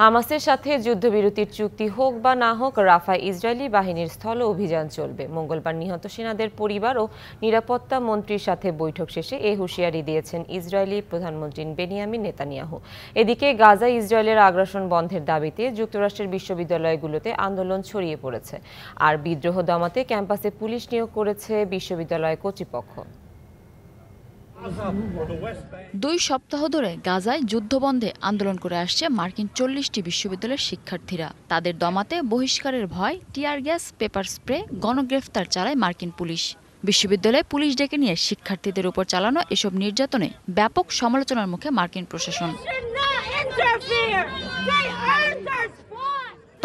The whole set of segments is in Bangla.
হামাসের সাথে যুদ্ধবিরতির চুক্তি হোক বা না হোক, রাফায় ইসরায়েলি বাহিনীর স্থল অভিযান চলবে। মঙ্গলবার নিহত সেনাদের পরিবার ও নিরাপত্তা মন্ত্রীর সাথে বৈঠক শেষে এ হুঁশিয়ারি দিয়েছেন ইসরায়েলি প্রধানমন্ত্রী বেনিয়ামিন নেতানিয়াহু। এদিকে গাজায় ইসরায়েলের আগ্রাসন বন্ধের দাবিতে যুক্তরাষ্ট্রের বিশ্ববিদ্যালয়গুলোতে আন্দোলন ছড়িয়ে পড়েছে। আর বিদ্রোহ দমাতে ক্যাম্পাসে পুলিশ নিয়োগ করেছে বিশ্ববিদ্যালয় কর্তৃপক্ষ। 2 সপ্তাহ ধরে গাজায় যুদ্ধবন্ধে আন্দোলন করে আসছে মার্কিন 40টি বিশ্ববিদ্যালয়ের শিক্ষার্থীরা। তাদের দমাতে বহিষ্কারের ভয়, টিয়ার গ্যাস, পেপার স্প্রে, গণগ্রেফতার চালায় মার্কিন পুলিশ। বিশ্ববিদ্যালয়ে পুলিশ ডেকে নিয়ে শিক্ষার্থীদের উপর চালানো এসব নির্যাতনে ব্যাপক সমালোচনার মুখে মার্কিন প্রশাসন।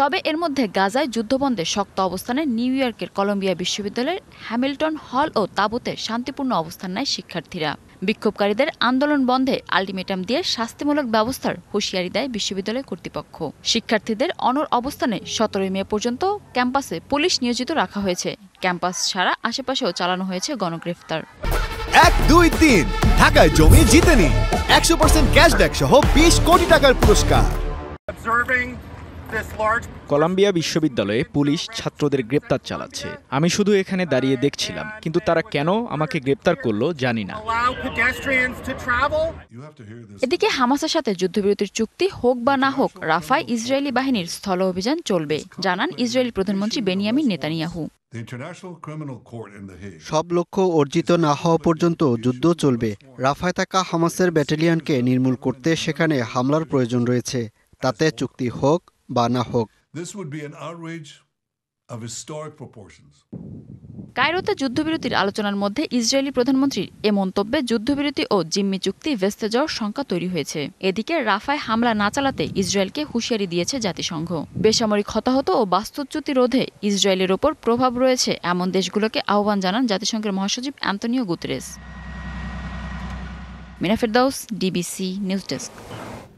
তবে এর মধ্যে গাজায় যুদ্ধবন্ধে শক্ত অবস্থানে নিউ ইয়র্কের কলম্বিয়া বিশ্ববিদ্যালয়ের হ্যামিল্টন হল ও তাঁবুতে শান্তিপূর্ণ অবস্থান নেয় শিক্ষার্থীরা। বিক্ষোভকারীদের আন্দোলন বন্ধে আলটিমেটাম দিয়ে শাস্তিমূলক ব্যবস্থার হুঁশিয়ারি দেয় বিশ্ববিদ্যালয় কর্তৃপক্ষ। শিক্ষার্থীদের অনড় অবস্থানে 17 মে পর্যন্ত ক্যাম্পাসে পুলিশ নিয়োজিত রাখা হয়েছে। ক্যাম্পাস ছাড়া আশেপাশেও চালানো হয়েছে গণগ্রেফতার। 1, 2, 3 ঢাকায় জমি জিতে নিন 100% ক্যাশব্যাক সহ 20 কোটি টাকার পুরস্কার। কলাম্বিয়া বিশ্ববিদ্যালয়ে পুলিশ ছাত্রদের গ্রেপ্তার চালাচ্ছে। আমি শুধু এখানে দাঁড়িয়ে দেখছিলাম, কিন্তু তারা কেন আমাকে গ্রেপ্তার করলো জানি না। এদিকে হামাসের সাথে যুদ্ধবিরতির চুক্তি হোক বা না হোক, রাফায় ইসরায়েলি বাহিনীর স্থল অভিযান চলবে, জানান ইসরায়েলি প্রধানমন্ত্রী বেনিয়ামিন নেতানিয়াহু। সব লক্ষ্য অর্জিত না হওয়া পর্যন্ত যুদ্ধ চলবে। রাফায় থাকা হামাসের ব্যাটালিয়নকে নির্মূল করতে সেখানে হামলার প্রয়োজন রয়েছে, তাতে চুক্তি হোক বা না হোক। কায়রোতে যুদ্ধবিরতির আলোচনার মধ্যে ইসরায়েলি প্রধানমন্ত্রীর এ মন্তব্যে যুদ্ধবিরতি ও জিম্মি চুক্তি ভেস্তে যাওয়ার শঙ্কা তৈরি হয়েছে। এদিকে রাফায় হামলা না চালাতে ইসরায়েলকে হুঁশিয়ারি দিয়েছে জাতিসংঘ। বেসামরিক হতাহত ও বাস্তুচ্যুতি রোধে ইসরায়েলের ওপর প্রভাব রয়েছে এমন দেশগুলোকে আহ্বান জানান জাতিসংঘের মহাসচিব অ্যান্তোনিও গুতেরেস। মিনা ফেরদাউস, ডিবিসি নিউজ ডেস্ক।